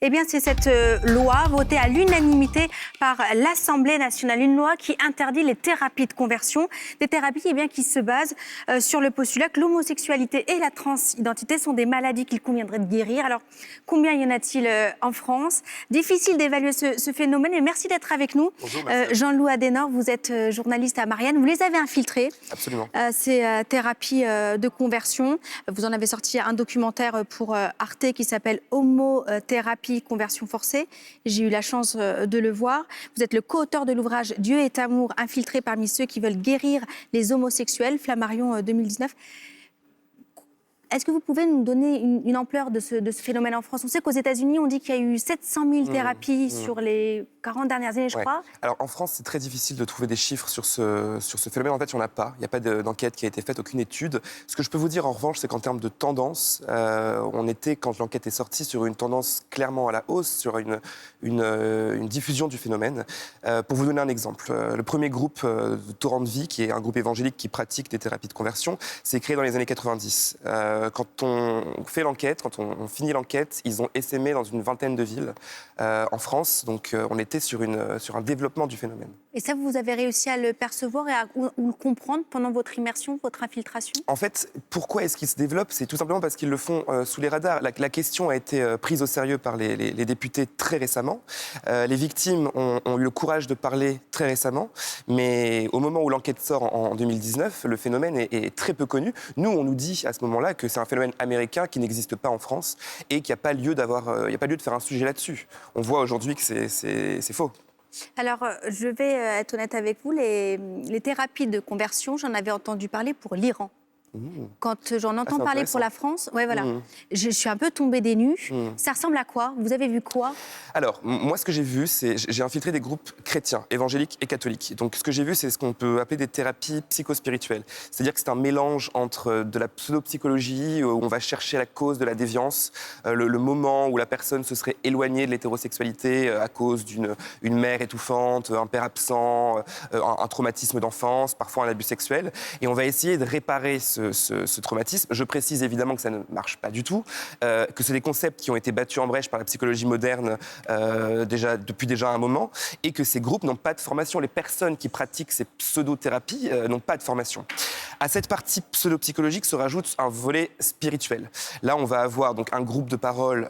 Eh bien, c'est cette loi votée à l'unanimité par l'Assemblée nationale, une loi qui interdit les thérapies de conversion, des thérapies qui se basent sur le postulat que l'homosexualité et la transidentité sont des maladies qu'il conviendrait de guérir. Alors, combien y en a-t-il en France? Difficile d'évaluer ce phénomène, et merci d'être avec nous. Bonjour, merci. Jean-Loup Adenor, vous êtes journaliste à Marianne, vous les avez infiltrés. Absolument. Ces thérapies de conversion. Vous en avez sorti un documentaire pour Arte qui s'appelle Homothérapie conversion forcée. J'ai eu la chance de le voir. Vous êtes le co-auteur de l'ouvrage Dieu est amour, infiltré parmi ceux qui veulent guérir les homosexuels, Flammarion 2019. Est-ce que vous pouvez nous donner une ampleur de ce phénomène en France? On sait qu'aux États-Unis, on dit qu'il y a eu 700 000 thérapies sur les 40 dernières années, je crois. Alors en France, c'est très difficile de trouver des chiffres sur ce phénomène. En fait, il n'y en a pas. Il n'y a pas d'enquête qui a été faite, aucune étude. Ce que je peux vous dire en revanche, c'est qu'en termes de tendance, on était, quand l'enquête est sortie, sur une tendance clairement à la hausse, sur une diffusion du phénomène. Pour vous donner un exemple, le premier groupe de Torrent de Vie, qui est un groupe évangélique qui pratique des thérapies de conversion, s'est créé dans les années 90. Quand on fait l'enquête, quand on finit l'enquête, ils ont essaimé dans une vingtaine de villes en France. Donc on était sur un développement du phénomène. Et ça, vous avez réussi à le percevoir et à le comprendre pendant votre immersion, votre infiltration? En fait, pourquoi est-ce qu'ils se développent? C'est tout simplement parce qu'ils le font sous les radars. La question a été prise au sérieux par les députés très récemment. Les victimes ont eu le courage de parler très récemment. Mais au moment où l'enquête sort en 2019, le phénomène est très peu connu. Nous, on nous dit à ce moment-là que c'est un phénomène américain qui n'existe pas en France et qu'il n'y a pas lieu de faire un sujet là-dessus. On voit aujourd'hui que c'est faux. Alors, je vais être honnête avec vous, les thérapies de conversion, j'en avais entendu parler pour l'Iran. Quand j'en entends parler pour la France, je suis un peu tombée des nues. Ça ressemble à quoi? Vous avez vu quoi? Alors, moi, ce que j'ai vu, c'est j'ai infiltré des groupes chrétiens, évangéliques et catholiques. Donc, ce que j'ai vu, c'est ce qu'on peut appeler des thérapies psychospirituelles. C'est-à-dire que c'est un mélange entre de la pseudo-psychologie, où on va chercher la cause de la déviance, le moment où la personne se serait éloignée de l'hétérosexualité à cause d'une mère étouffante, un père absent, un traumatisme d'enfance, parfois un abus sexuel. Et on va essayer de réparer ce traumatisme. Je précise évidemment que ça ne marche pas du tout, que c'est des concepts qui ont été battus en brèche par la psychologie moderne depuis déjà un moment, et que ces groupes n'ont pas de formation. Les personnes qui pratiquent ces pseudo-thérapies n'ont pas de formation. À cette partie pseudo-psychologique se rajoute un volet spirituel. Là, on va avoir donc un groupe de parole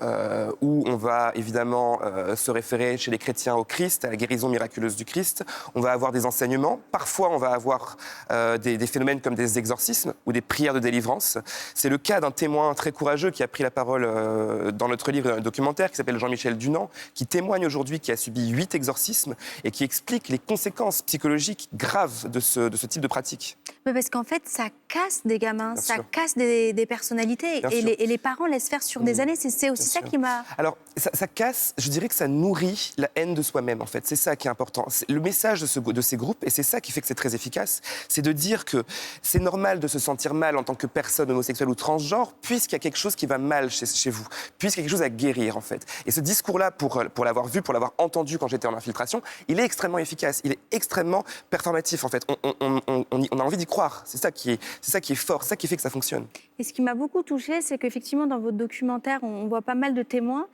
où on va évidemment se référer chez les chrétiens au Christ, à la guérison miraculeuse du Christ. On va avoir des enseignements. Parfois, on va avoir des phénomènes comme des exorcismes ou des prières de délivrance. C'est le cas d'un témoin très courageux qui a pris la parole dans notre livre, dans le documentaire, qui s'appelle Jean-Michel Dunant, qui témoigne aujourd'hui, qui a subi 8 exorcismes et qui explique les conséquences psychologiques graves de ce type de pratique. Mais parce qu'en fait, ça casse des gamins, Bien ça sûr. casse des personnalités, et les parents laissent faire sur des années. C'est aussi ça qui m'a... Alors, ça casse, je dirais que ça nourrit la haine de soi-même, en fait. C'est ça qui est important. Le message de ces groupes, et c'est ça qui fait que c'est très efficace, c'est de dire que c'est normal de se sentir mal en tant que personne homosexuelle ou transgenre, puisqu'il y a quelque chose qui va mal chez vous, puisqu'il y a quelque chose à guérir, en fait. Et ce discours-là, pour l'avoir vu, pour l'avoir entendu quand j'étais en infiltration, il est extrêmement efficace, il est extrêmement performatif, en fait. On a envie d'y croire. C'est ça qui est fort, c'est ça qui fait que ça fonctionne. Et ce qui m'a beaucoup touchée, c'est qu'effectivement, dans votre documentaire, on voit pas mal de témoins.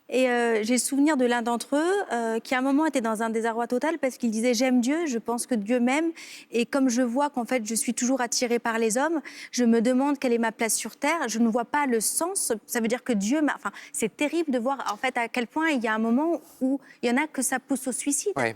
Et j'ai le souvenir de l'un d'entre eux qui, à un moment, était dans un désarroi total parce qu'il disait « J'aime Dieu, je pense que Dieu m'aime. Et comme je vois qu'en fait, je suis toujours attirée par les hommes, je me demande quelle est ma place sur Terre. Je ne vois pas le sens. Ça veut dire que Dieu m'a... » Enfin, c'est terrible de voir, en fait, à quel point il y a un moment où il y en a que ça pousse au suicide. Ouais.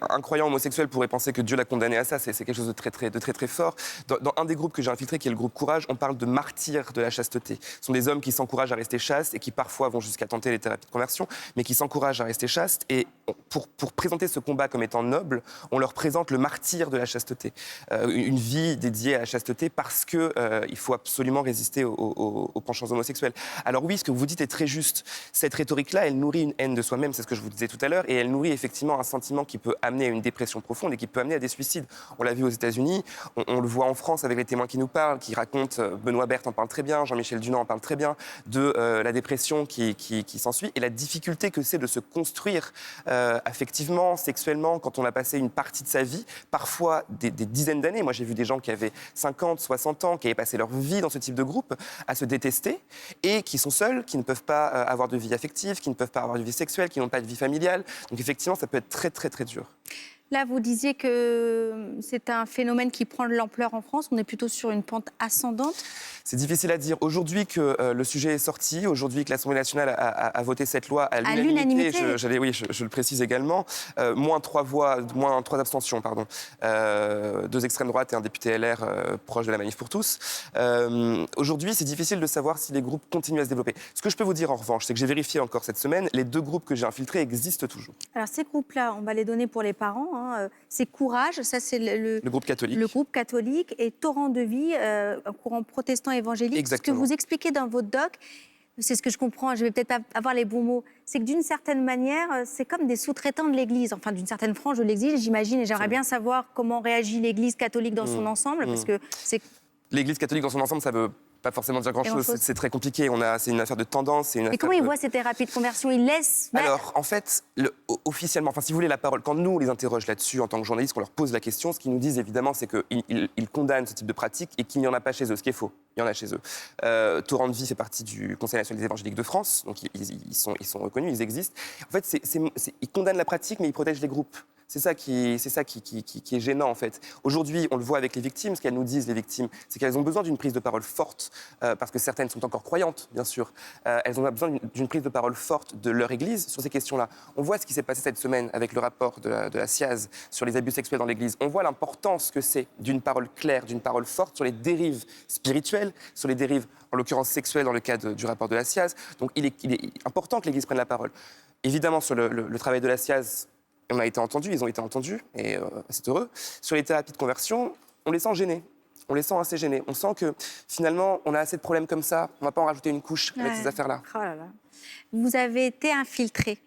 Un croyant homosexuel pourrait penser que Dieu l'a condamné à ça. C'est quelque chose de très fort. Dans un des groupes que j'ai infiltré, qui est le groupe Courage, on parle de martyrs de la chasteté. Ce sont des hommes qui s'encouragent à rester chastes et qui parfois vont jusqu'à tenter les thérapies de conversion, mais qui s'encouragent à rester chastes. Et pour présenter ce combat comme étant noble, on leur présente le martyr de la chasteté. Une vie dédiée à la chasteté parce qu'il faut absolument résister aux penchants homosexuels. Alors oui, ce que vous dites est très juste. Cette rhétorique-là, elle nourrit une haine de soi-même, c'est ce que je vous disais tout à l'heure, et elle nourrit effectivement un sentiment qui peut amener à une dépression profonde et qui peut amener à des suicides. On l'a vu aux États-Unis, on le voit en France avec les témoins qui nous parlent, qui racontent, Benoît Berthe en parle très bien, Jean-Michel Dunant en parle très bien, de la dépression qui s'ensuit et la difficulté que c'est de se construire affectivement, sexuellement, quand on a passé une partie de sa vie, parfois des dizaines d'années. Moi, j'ai vu des gens qui avaient 50, 60 ans, qui avaient passé leur vie dans ce type de groupe, à se détester et qui sont seuls, qui ne peuvent pas avoir de vie affective, qui ne peuvent pas avoir de vie sexuelle, qui n'ont pas de vie familiale. Donc effectivement, ça peut être très, très, très dur. Là, vous disiez que c'est un phénomène qui prend de l'ampleur en France. On est plutôt sur une pente ascendante. C'est difficile à dire. Aujourd'hui que le sujet est sorti, aujourd'hui que l'Assemblée nationale a voté cette loi à l'unanimité, je le précise également, moins 3 abstentions, pardon. 2 extrêmes droites et un député LR proche de la Manif pour tous. Aujourd'hui, c'est difficile de savoir si les groupes continuent à se développer. Ce que je peux vous dire en revanche, c'est que j'ai vérifié encore cette semaine, les 2 groupes que j'ai infiltrés existent toujours. Alors ces groupes-là, on va les donner pour les parents. C'est Courage, ça c'est le groupe catholique. Le groupe catholique et Torrent de vie, un courant protestant évangélique. Exactement. Ce que vous expliquez dans votre doc, c'est ce que je comprends, je vais peut-être pas avoir les bons mots, c'est que d'une certaine manière, c'est comme des sous-traitants de l'Église, enfin d'une certaine frange de l'Église, j'imagine, et j'aimerais bien savoir comment réagit l'Église catholique dans son ensemble, parce que c'est... L'Église catholique dans son ensemble, ça veut pas forcément dire grand-chose. C'est très compliqué. C'est une affaire de tendance. Mais comment ils voient ces thérapies de conversion? Ils laissent... Alors, en fait, officiellement, enfin, si vous voulez la parole, quand nous, on les interroge là-dessus en tant que journalistes, qu'on leur pose la question, ce qu'ils nous disent, évidemment, c'est qu'ils condamnent ce type de pratique et qu'il n'y en a pas chez eux, ce qui est faux. Il y en a chez eux. Torrent de vie fait partie du Conseil national des évangéliques de France, donc ils sont reconnus, ils existent. En fait, ils condamnent la pratique, mais ils protègent les groupes. C'est ça qui est gênant, en fait. Aujourd'hui, on le voit avec les victimes, ce qu'elles nous disent, les victimes, c'est qu'elles ont besoin d'une prise de parole forte, parce que certaines sont encore croyantes, bien sûr. Elles ont besoin d'une prise de parole forte de leur Église sur ces questions-là. On voit ce qui s'est passé cette semaine avec le rapport de la SIAZ sur les abus sexuels dans l'Église. On voit l'importance que c'est d'une parole claire, d'une parole forte sur les dérives spirituelles, sur les dérives, en l'occurrence sexuelles, dans le cas du rapport de la SIAZ. Donc il est important que l'Église prenne la parole. Évidemment, sur le travail de la SIAZ, on a été entendus, ils ont été entendus, et c'est heureux. Sur les thérapies de conversion, on les sent gênés. On les sent assez gênés. On sent que, finalement, on a assez de problèmes comme ça. On ne va pas en rajouter une couche avec ces affaires-là. Oh là là. Vous avez été infiltré.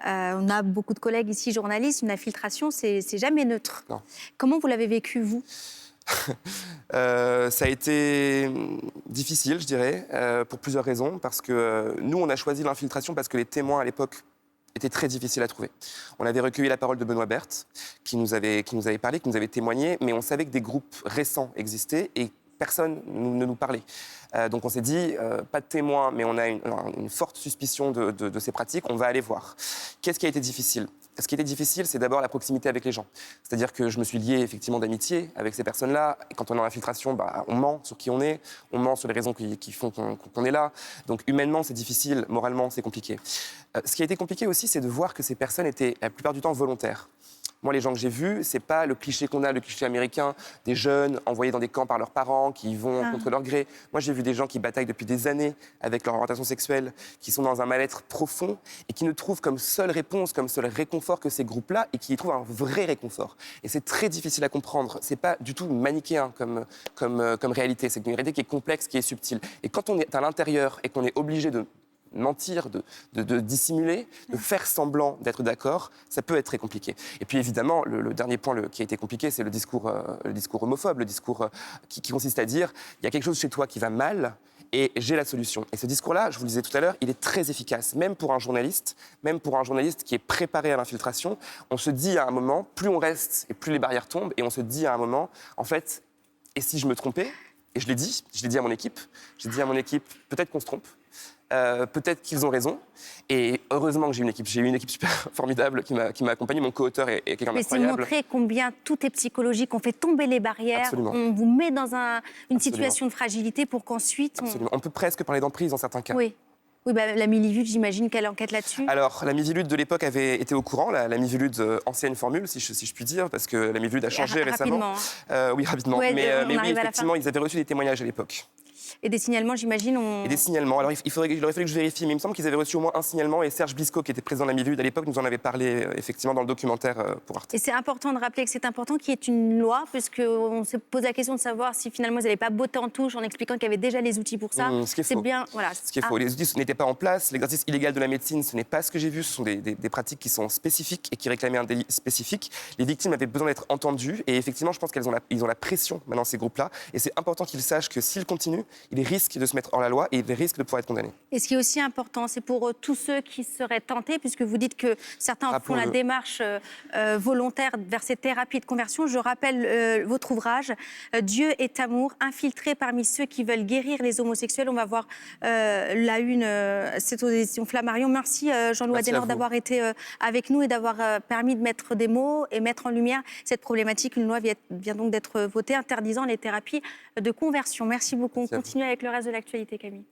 On a beaucoup de collègues ici, journalistes. Une infiltration, c'est jamais neutre. Non. Comment vous l'avez vécu, vous? Ça a été difficile, je dirais, pour plusieurs raisons. Parce que nous, on a choisi l'infiltration parce que les témoins, à l'époque, était très difficile à trouver. On avait recueilli la parole de Benoît Berthe, qui nous avait parlé, qui nous avait témoigné, mais on savait que des groupes récents existaient et personne ne nous parlait. Donc on s'est dit, pas de témoins, mais on a une forte suspicion de ces pratiques, on va aller voir. Qu'est-ce qui a été difficile ? Ce qui était difficile, c'est d'abord la proximité avec les gens. C'est-à-dire que je me suis lié effectivement d'amitié avec ces personnes-là. Et quand on est en infiltration, on ment sur qui on est, on ment sur les raisons qui font qu'on est là. Donc humainement, c'est difficile, moralement, c'est compliqué. Ce qui a été compliqué aussi, c'est de voir que ces personnes étaient la plupart du temps volontaires. Moi, les gens que j'ai vus, c'est pas le cliché qu'on a, le cliché américain, des jeunes envoyés dans des camps par leurs parents, qui y vont contre leur gré. Moi, j'ai vu des gens qui bataillent depuis des années avec leur orientation sexuelle, qui sont dans un mal-être profond et qui ne trouvent comme seule réponse, comme seul réconfort que ces groupes-là et qui y trouvent un vrai réconfort. Et c'est très difficile à comprendre. C'est pas du tout manichéen comme réalité. C'est une réalité qui est complexe, qui est subtile. Et quand on est à l'intérieur et qu'on est obligé de mentir, de dissimuler, de faire semblant d'être d'accord, ça peut être très compliqué. Et puis évidemment, le dernier point qui a été compliqué, c'est le discours homophobe, le discours qui consiste à dire « il y a quelque chose chez toi qui va mal et j'ai la solution ». Et ce discours-là, je vous le disais tout à l'heure, il est très efficace, même pour un journaliste qui est préparé à l'infiltration. On se dit à un moment, plus on reste et plus les barrières tombent, et on se dit à un moment, en fait, et si je me trompais ? Et je l'ai dit à mon équipe, peut-être qu'on se trompe. Peut-être qu'ils ont raison. Et heureusement que j'ai une équipe. J'ai eu une équipe super formidable qui m'a accompagné. Mon co-auteur est quelqu'un d'incroyable. Mais c'est montrer combien tout est psychologique. On fait tomber les barrières. Absolument. On vous met dans une situation de fragilité pour qu'ensuite... Absolument. On peut presque parler d'emprise dans certains cas. Oui. Oui, la Miviludes, j'imagine qu'elle enquête là-dessus. Alors, la Miviludes de l'époque avait été au courant, la Miviludes ancienne formule, si je puis dire, parce que la Miviludes a changé récemment. Oui, rapidement. Ouais, mais oui, effectivement, ils avaient reçu des témoignages à l'époque. Et des signalements, j'imagine Et des signalements. Alors, il aurait fallu que je vérifie, mais il me semble qu'ils avaient reçu au moins un signalement. Et Serge Blisco, qui était président de la Miviludes à l'époque, nous en avait parlé effectivement dans le documentaire pour Arte. Et c'est important de rappeler que c'est important qu'il y ait une loi, puisqu'on se pose la question de savoir si finalement ils n'avaient pas botté en touche en expliquant qu'il y avait déjà les outils pour ça. Ce qui est faux. Bien, voilà. Ce qui est faux. Les outils n'étaient pas en place. L'exercice illégal de la médecine, ce n'est pas ce que j'ai vu. Ce sont des pratiques qui sont spécifiques et qui réclamaient un délit spécifique. Les victimes avaient besoin d'être entendues. Et effectivement, je pense qu'ils ont la pression maintenant, ces groupes-là. Et c'est important qu'ils sachent que s'ils continuent, il risque de se mettre hors la loi et il risque de pouvoir être condamné. Et ce qui est aussi important, c'est pour tous ceux qui seraient tentés, puisque vous dites que certains font la démarche volontaire vers ces thérapies de conversion. Je rappelle votre ouvrage, Dieu est amour, infiltré parmi ceux qui veulent guérir les homosexuels. On va voir la une, c'est aux éditions Flammarion. Merci Jean-Louis Adenauer d'avoir été avec nous et d'avoir permis de mettre des mots et mettre en lumière cette problématique. Une loi vient donc d'être votée interdisant les thérapies de conversion. Merci beaucoup. On continue avec le reste de l'actualité, Camille.